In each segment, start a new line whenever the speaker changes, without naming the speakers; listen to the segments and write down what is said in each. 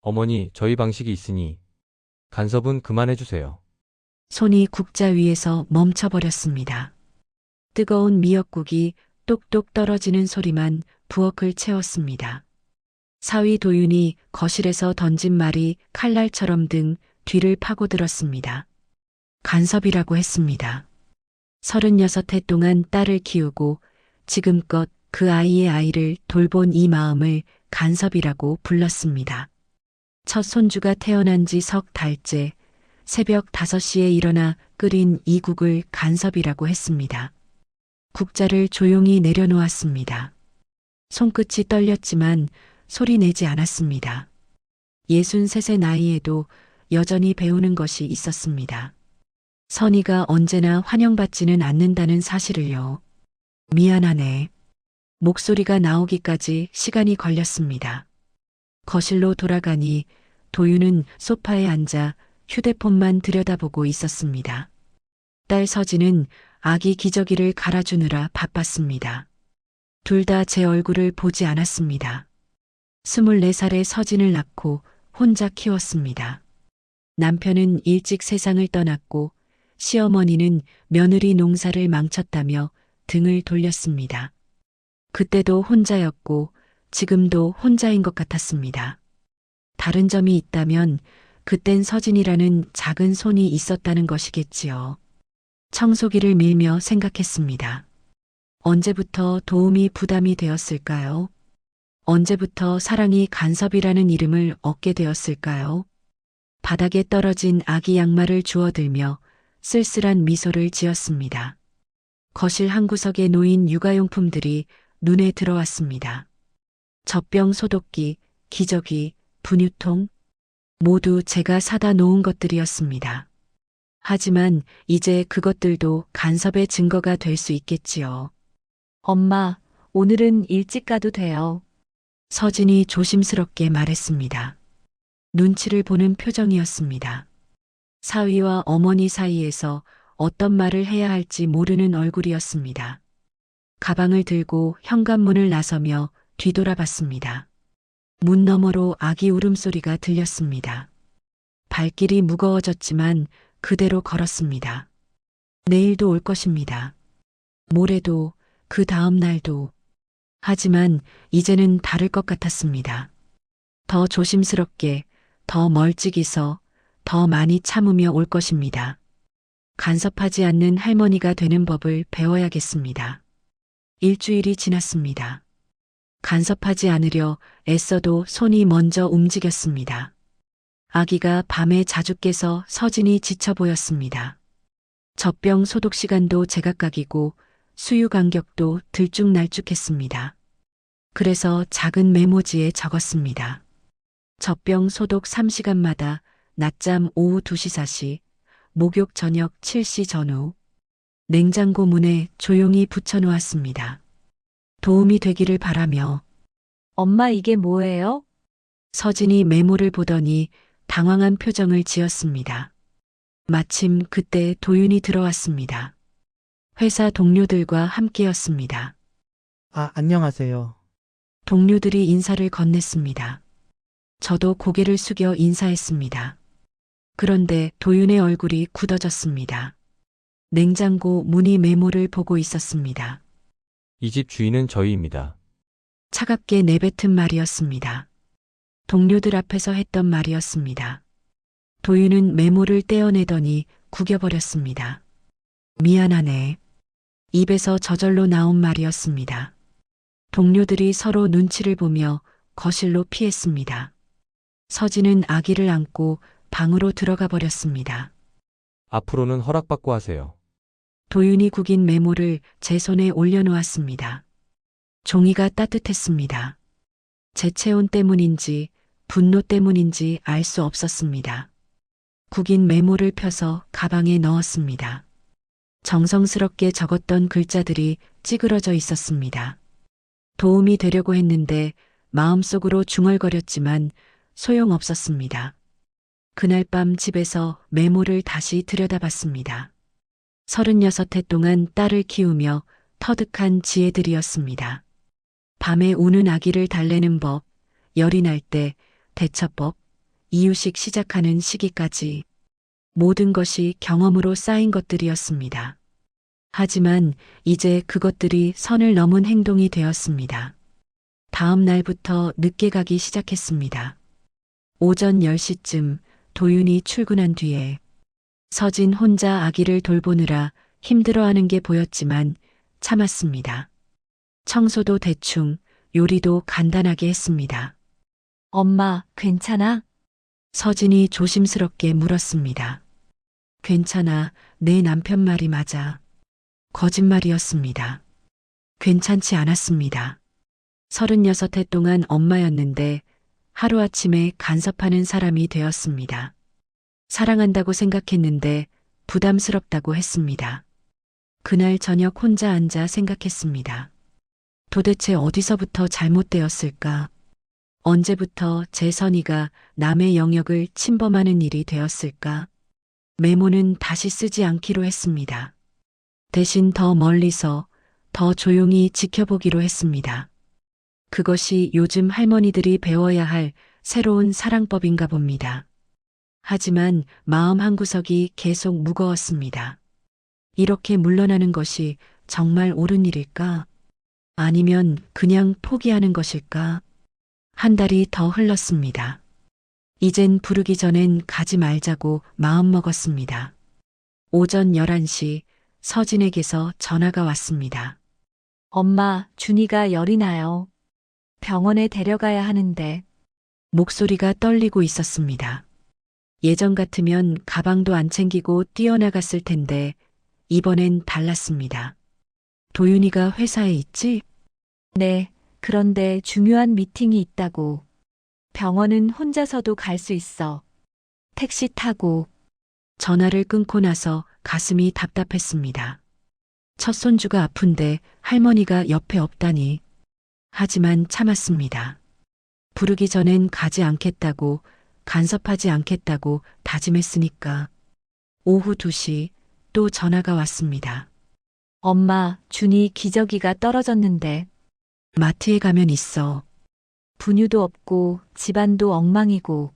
어머니, 저희 방식이 있으니 간섭은 그만해주세요.
손이 국자 위에서 멈춰버렸습니다. 뜨거운 미역국이 똑똑 떨어지는 소리만 부엌을 채웠습니다. 사위 도윤이 거실에서 던진 말이 칼날처럼 등 뒤를 파고들었습니다. 간섭이라고 했습니다. 36해 동안 딸을 키우고 지금껏 그 아이의 아이를 돌본 이 마음을 간섭이라고 불렀습니다. 첫 손주가 태어난 지 석 달째 새벽 5시에 일어나 끓인 이 국을 간섭이라고 했습니다. 국자를 조용히 내려놓았습니다. 손끝이 떨렸지만 소리 내지 않았습니다. 63세 나이에도 여전히 배우는 것이 있었습니다. 선의가 언제나 환영받지는 않는다는 사실을요. 미안하네. 목소리가 나오기까지 시간이 걸렸습니다. 거실로 돌아가니 도윤은 소파에 앉아 휴대폰만 들여다보고 있었습니다. 딸 서진은 아기 기저귀를 갈아주느라 바빴습니다. 둘 다 제 얼굴을 보지 않았습니다. 24살의 서진을 낳고 혼자 키웠습니다. 남편은 일찍 세상을 떠났고 시어머니는 며느리 농사를 망쳤다며 등을 돌렸습니다. 그때도 혼자였고 지금도 혼자인 것 같았습니다. 다른 점이 있다면 그땐 서진이라는 작은 손이 있었다는 것이겠지요. 청소기를 밀며 생각했습니다. 언제부터 도움이 부담이 되었을까요? 언제부터 사랑이 간섭이라는 이름을 얻게 되었을까요? 바닥에 떨어진 아기 양말을 주워들며 쓸쓸한 미소를 지었습니다. 거실 한 구석에 놓인 육아용품들이 눈에 들어왔습니다. 젖병 소독기, 기저귀, 분유통, 모두 제가 사다 놓은 것들이었습니다. 하지만 이제 그것들도 간섭의 증거가 될 수 있겠지요. 엄마, 오늘은 일찍 가도 돼요. 서진이 조심스럽게 말했습니다. 눈치를 보는 표정이었습니다. 사위와 어머니 사이에서 어떤 말을 해야 할지 모르는 얼굴이었습니다. 가방을 들고 현관문을 나서며 뒤돌아봤습니다. 문 너머로 아기 울음소리가 들렸습니다. 발길이 무거워졌지만 그대로 걸었습니다. 내일도 올 것입니다. 모레도, 그 다음 날도. 하지만 이제는 다를 것 같았습니다. 더 조심스럽게, 더 멀찍이서, 더 많이 참으며 올 것입니다. 간섭하지 않는 할머니가 되는 법을 배워야겠습니다. 일주일이 지났습니다. 간섭하지 않으려 애써도 손이 먼저 움직였습니다. 아기가 밤에 자주 깨서 서진이 지쳐 보였습니다. 젖병 소독 시간도 제각각이고 수유 간격도 들쭉날쭉했습니다. 그래서 작은 메모지에 적었습니다. 젖병 소독 3시간마다 낮잠 오후 2시 4시, 목욕 저녁 7시 전후. 냉장고 문에 조용히 붙여놓았습니다. 도움이 되기를 바라며. 엄마 이게 뭐예요? 서진이 메모를 보더니 당황한 표정을 지었습니다. 마침 그때 도윤이 들어왔습니다. 회사 동료들과 함께였습니다.
아, 안녕하세요.
동료들이 인사를 건넸습니다. 저도 고개를 숙여 인사했습니다. 그런데 도윤의 얼굴이 굳어졌습니다. 냉장고 문이 메모를 보고 있었습니다.
이 집 주인은 저희입니다.
차갑게 내뱉은 말이었습니다. 동료들 앞에서 했던 말이었습니다. 도윤은 메모를 떼어내더니 구겨버렸습니다. 미안하네. 입에서 저절로 나온 말이었습니다. 동료들이 서로 눈치를 보며 거실로 피했습니다. 서진은 아기를 안고 방으로 들어가 버렸습니다.
앞으로는 허락받고 하세요.
도윤이 구긴 메모를 제 손에 올려놓았습니다. 종이가 따뜻했습니다. 제 체온 때문인지 분노 때문인지 알 수 없었습니다. 구긴 메모를 펴서 가방에 넣었습니다. 정성스럽게 적었던 글자들이 찌그러져 있었습니다. 도움이 되려고 했는데 마음속으로 중얼거렸지만 소용없었습니다. 그날 밤 집에서 메모를 다시 들여다봤습니다. 36해 동안 딸을 키우며 터득한 지혜들이었습니다. 밤에 우는 아기를 달래는 법, 열이 날 때 대처법, 이유식 시작하는 시기까지 모든 것이 경험으로 쌓인 것들이었습니다. 하지만 이제 그것들이 선을 넘은 행동이 되었습니다. 다음 날부터 늦게 가기 시작했습니다. 오전 10시쯤 도윤이 출근한 뒤에 서진 혼자 아기를 돌보느라 힘들어하는 게 보였지만 참았습니다. 청소도 대충, 요리도 간단하게 했습니다.
엄마, 괜찮아?
서진이 조심스럽게 물었습니다. 괜찮아, 내 남편 말이 맞아. 거짓말이었습니다. 괜찮지 않았습니다. 36해 동안 엄마였는데 하루아침에 간섭하는 사람이 되었습니다. 사랑한다고 생각했는데 부담스럽다고 했습니다. 그날 저녁 혼자 앉아 생각했습니다. 도대체 어디서부터 잘못되었을까? 언제부터 제 선의가 남의 영역을 침범하는 일이 되었을까? 메모는 다시 쓰지 않기로 했습니다. 대신 더 멀리서 더 조용히 지켜보기로 했습니다. 그것이 요즘 할머니들이 배워야 할 새로운 사랑법인가 봅니다. 하지만 마음 한구석이 계속 무거웠습니다. 이렇게 물러나는 것이 정말 옳은 일일까? 아니면 그냥 포기하는 것일까? 한 달이 더 흘렀습니다. 이젠 부르기 전엔 가지 말자고 마음먹었습니다. 오전 11시 서진에게서 전화가 왔습니다.
엄마, 준이가 열이 나요. 병원에 데려가야 하는데.
목소리가 떨리고 있었습니다. 예전 같으면 가방도 안 챙기고 뛰어나갔을 텐데 이번엔 달랐습니다. 도윤이가 회사에 있지?
네, 그런데 중요한 미팅이 있다고. 병원은 혼자서도 갈 수 있어. 택시 타고.
전화를 끊고 나서 가슴이 답답했습니다. 첫 손주가 아픈데 할머니가 옆에 없다니. 하지만 참았습니다. 부르기 전엔 가지 않겠다고, 간섭하지 않겠다고 다짐했으니까. 오후 2시 또 전화가 왔습니다.
엄마, 준이 기저귀가 떨어졌는데.
마트에 가면 있어.
분유도 없고 집안도 엉망이고.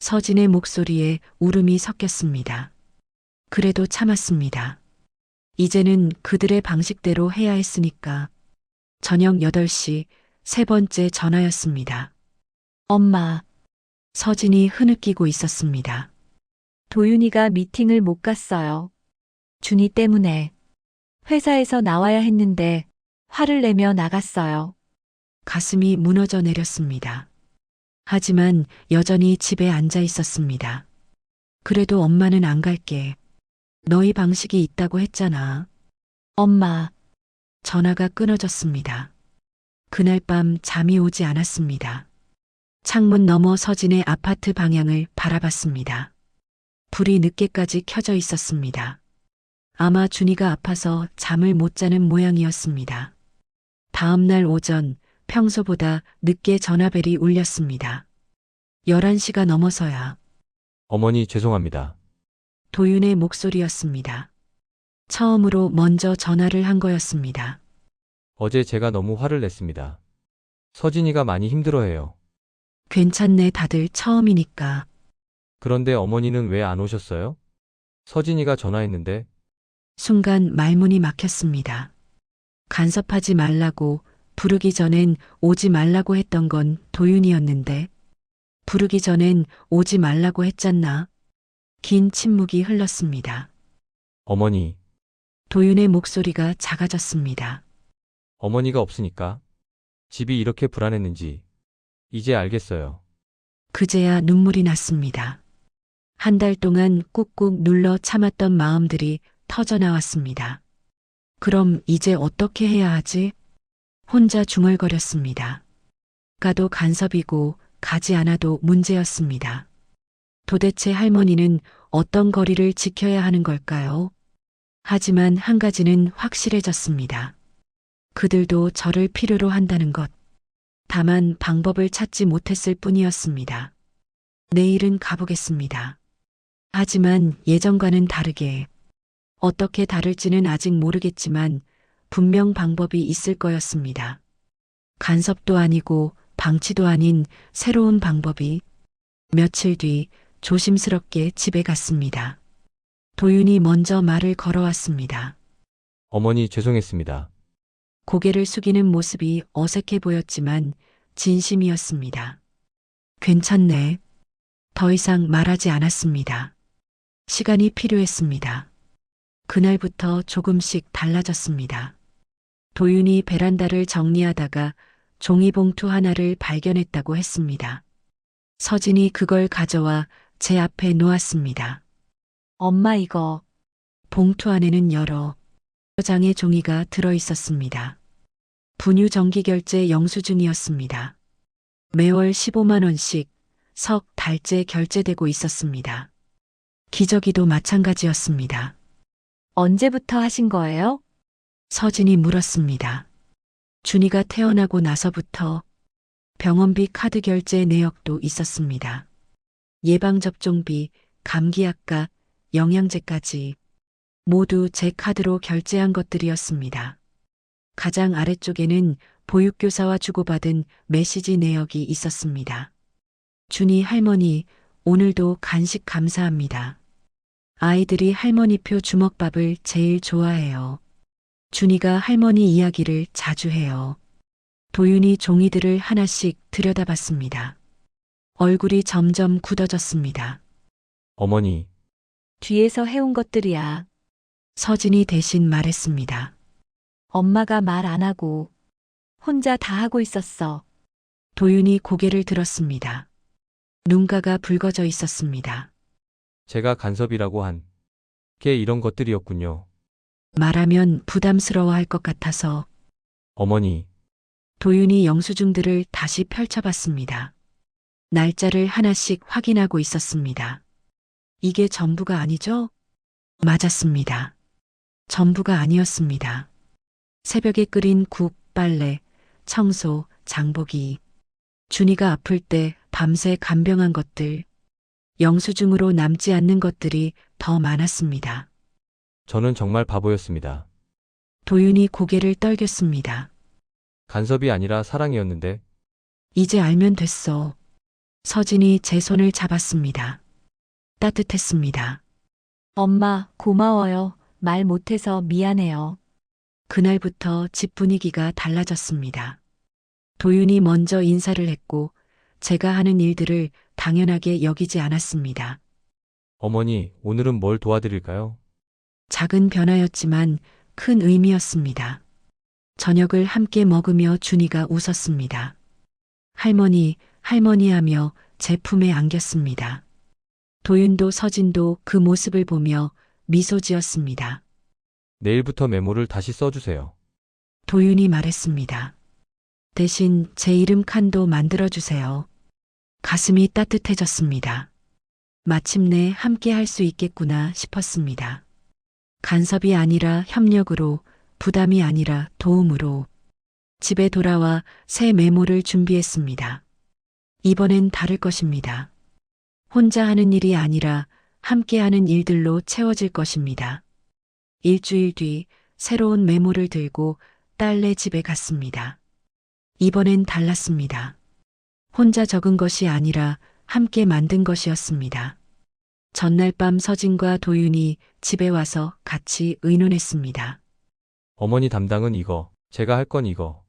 서진의 목소리에 울음이 섞였습니다. 그래도 참았습니다. 이제는 그들의 방식대로 해야 했으니까. 저녁 8시 세 번째 전화였습니다.
엄마,
서진이 흐느끼고 있었습니다.
도윤이가 미팅을 못 갔어요. 준이 때문에. 회사에서 나와야 했는데 화를 내며 나갔어요.
가슴이 무너져 내렸습니다. 하지만 여전히 집에 앉아 있었습니다. 그래도 엄마는 안 갈게. 너희 방식이 있다고 했잖아.
엄마,
전화가 끊어졌습니다. 그날 밤 잠이 오지 않았습니다. 창문 너머 서진의 아파트 방향을 바라봤습니다. 불이 늦게까지 켜져 있었습니다. 아마 준이가 아파서 잠을 못 자는 모양이었습니다. 다음 날 오전 평소보다 늦게 전화벨이 울렸습니다. 11시가 넘어서야.
어머니 죄송합니다.
도윤의 목소리였습니다. 처음으로 먼저 전화를 한 거였습니다.
어제 제가 너무 화를 냈습니다. 서진이가 많이 힘들어해요.
괜찮네, 다들 처음이니까.
그런데 어머니는 왜 안 오셨어요? 서진이가 전화했는데.
순간 말문이 막혔습니다. 간섭하지 말라고, 부르기 전엔 오지 말라고 했던 건 도윤이었는데 부르기 전엔 오지 말라고 했잖나. 긴 침묵이 흘렀습니다.
어머니,
도윤의 목소리가 작아졌습니다.
어머니가 없으니까 집이 이렇게 불안했는지 이제 알겠어요.
그제야 눈물이 났습니다. 한 달 동안 꾹꾹 눌러 참았던 마음들이 터져 나왔습니다. 그럼 이제 어떻게 해야 하지? 혼자 중얼거렸습니다. 가도 간섭이고 가지 않아도 문제였습니다. 도대체 할머니는 어떤 거리를 지켜야 하는 걸까요? 하지만 한 가지는 확실해졌습니다. 그들도 저를 필요로 한다는 것. 다만 방법을 찾지 못했을 뿐이었습니다. 내일은 가보겠습니다. 하지만 예전과는 다르게. 어떻게 다를지는 아직 모르겠지만 분명 방법이 있을 거였습니다. 간섭도 아니고 방치도 아닌 새로운 방법이. 며칠 뒤 조심스럽게 집에 갔습니다. 도윤이 먼저 말을 걸어왔습니다.
어머니 죄송했습니다.
고개를 숙이는 모습이 어색해 보였지만 진심이었습니다. 괜찮네. 더 이상 말하지 않았습니다. 시간이 필요했습니다. 그날부터 조금씩 달라졌습니다. 도윤이 베란다를 정리하다가 종이봉투 하나를 발견했다고 했습니다. 서진이 그걸 가져와 제 앞에 놓았습니다.
엄마 이거
봉투 안에는 여러 장의 종이가 들어 있었습니다. 분유 정기 결제 영수증이었습니다. 매월 15만 원씩 석 달째 결제되고 있었습니다. 기저귀도 마찬가지였습니다.
언제부터 하신 거예요?
서진이 물었습니다. 준이가 태어나고 나서부터 병원비 카드 결제 내역도 있었습니다. 예방접종비, 감기약과 영양제까지 모두 제 카드로 결제한 것들이었습니다. 가장 아래쪽에는 보육교사와 주고받은 메시지 내역이 있었습니다. 준이 할머니, 오늘도 간식 감사합니다. 아이들이 할머니표 주먹밥을 제일 좋아해요. 준이가 할머니 이야기를 자주 해요. 도윤이 종이들을 하나씩 들여다봤습니다. 얼굴이 점점 굳어졌습니다.
어머니,
뒤에서 해온 것들이야.
서진이 대신 말했습니다.
엄마가 말 안 하고 혼자 다 하고 있었어.
도윤이 고개를 들었습니다. 눈가가 붉어져 있었습니다.
제가 간섭이라고 한 게 이런 것들이었군요.
말하면 부담스러워할 것 같아서
어머니,
도윤이 영수증들을 다시 펼쳐봤습니다. 날짜를 하나씩 확인하고 있었습니다. 이게 전부가 아니죠? 맞았습니다. 전부가 아니었습니다. 새벽에 끓인 국, 빨래, 청소, 장보기. 준이가 아플 때 밤새 간병한 것들. 영수증으로 남지 않는 것들이 더 많았습니다.
저는 정말 바보였습니다.
도윤이 고개를 떨겼습니다.
간섭이 아니라 사랑이었는데
이제 알면 됐어. 서진이 제 손을 잡았습니다. 따뜻했습니다.
엄마, 고마워요. 말 못해서 미안해요.
그날부터 집 분위기가 달라졌습니다. 도윤이 먼저 인사를 했고 제가 하는 일들을 당연하게 여기지 않았습니다.
어머니, 오늘은 뭘 도와드릴까요?
작은 변화였지만 큰 의미였습니다. 저녁을 함께 먹으며 준이가 웃었습니다. 할머니, 할머니 하며 제 품에 안겼습니다. 도윤도 서진도 그 모습을 보며 미소 지었습니다.
내일부터 메모를 다시 써주세요.
도윤이 말했습니다. 대신 제 이름 칸도 만들어주세요. 가슴이 따뜻해졌습니다. 마침내 함께 할 수 있겠구나 싶었습니다. 간섭이 아니라 협력으로, 부담이 아니라 도움으로. 집에 돌아와 새 메모를 준비했습니다. 이번엔 다를 것입니다. 혼자 하는 일이 아니라 함께 하는 일들로 채워질 것입니다. 일주일 뒤 새로운 메모를 들고 딸네 집에 갔습니다. 이번엔 달랐습니다. 혼자 적은 것이 아니라 함께 만든 것이었습니다. 전날 밤 서진과 도윤이 집에 와서 같이 의논했습니다.
어머니 담당은 이거, 제가 할 건 이거.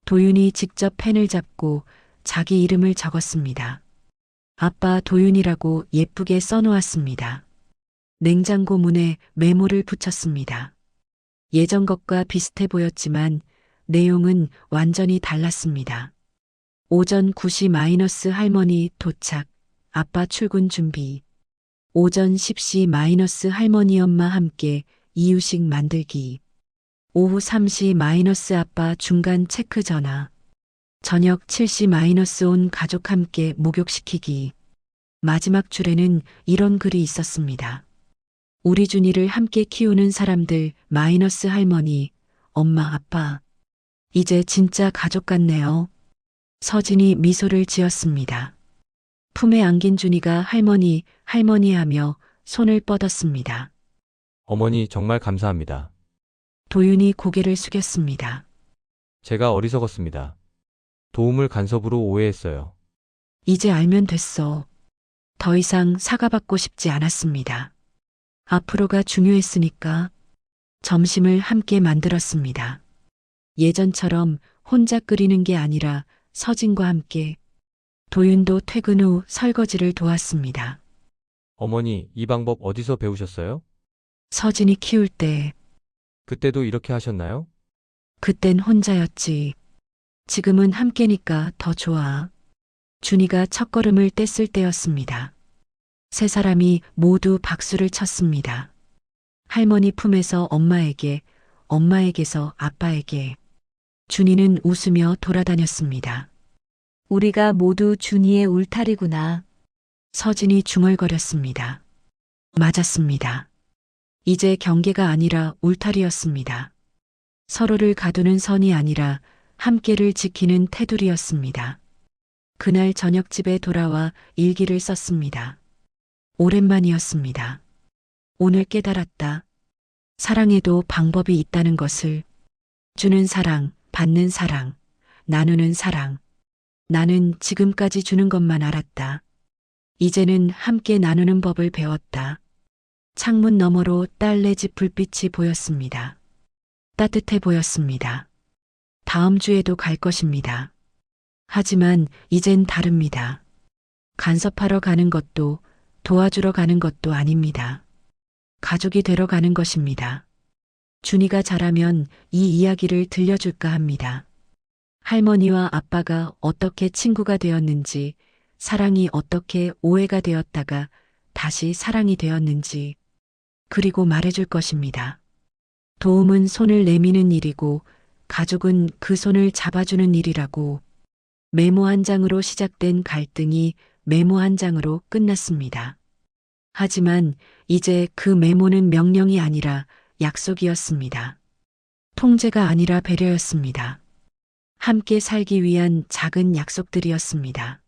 도윤이 직접 펜을 잡고 자기 이름을 적었습니다. 아빠 도윤이라고 예쁘게 써놓았습니다. 냉장고 문에 메모를 붙였습니다. 예전 것과 비슷해 보였지만 내용은 완전히 달랐습니다. 오전 9시 마이너스 할머니 도착, 아빠 출근 준비. 오전 10시 마이너스 할머니 엄마 함께 이유식 만들기. 오후 3시 마이너스 아빠 중간 체크 전화. 저녁 7시 마이너스 온 가족 함께 목욕시키기. 마지막 줄에는 이런 글이 있었습니다. 우리 준이를 함께 키우는 사람들 마이너스 할머니, 엄마, 아빠. 이제 진짜 가족 같네요. 서진이 미소를 지었습니다. 품에 안긴 준이가 할머니, 할머니 하며 손을 뻗었습니다.
어머니 정말 감사합니다.
도윤이 고개를 숙였습니다.
제가 어리석었습니다. 도움을 간섭으로 오해했어요.
이제 알면 됐어. 더 이상 사과받고 싶지 않았습니다. 앞으로가 중요했으니까 점심을 함께 만들었습니다. 예전처럼 혼자 끓이는 게 아니라 서진과 함께 도윤도 퇴근 후 설거지를 도왔습니다.
어머니, 이 방법 어디서 배우셨어요?
서진이 키울 때
그때도 이렇게 하셨나요?
그땐 혼자였지. 지금은 함께니까 더 좋아. 준이가 첫걸음을 뗐을 때였습니다. 세 사람이 모두 박수를 쳤습니다. 할머니 품에서 엄마에게, 엄마에게서 아빠에게. 준이는 웃으며 돌아다녔습니다.
우리가 모두 준이의 울타리구나.
서진이 중얼거렸습니다. 맞았습니다. 이제 경계가 아니라 울타리였습니다. 서로를 가두는 선이 아니라 함께를 지키는 테두리였습니다. 그날 저녁 집에 돌아와 일기를 썼습니다. 오랜만이었습니다. 오늘 깨달았다. 사랑에도 방법이 있다는 것을. 주는 사랑, 받는 사랑, 나누는 사랑. 나는 지금까지 주는 것만 알았다. 이제는 함께 나누는 법을 배웠다. 창문 너머로 딸네 집 불빛이 보였습니다. 따뜻해 보였습니다. 다음 주에도 갈 것입니다. 하지만 이젠 다릅니다. 간섭하러 가는 것도 도와주러 가는 것도 아닙니다. 가족이 되러 가는 것입니다. 준이가 자라면 이 이야기를 들려줄까 합니다. 할머니와 아빠가 어떻게 친구가 되었는지, 사랑이 어떻게 오해가 되었다가 다시 사랑이 되었는지, 그리고 말해줄 것입니다. 도움은 손을 내미는 일이고, 가족은 그 손을 잡아주는 일이라고. 메모 한 장으로 시작된 갈등이 메모 한 장으로 끝났습니다. 하지만 이제 그 메모는 명령이 아니라 약속이었습니다. 통제가 아니라 배려였습니다. 함께 살기 위한 작은 약속들이었습니다.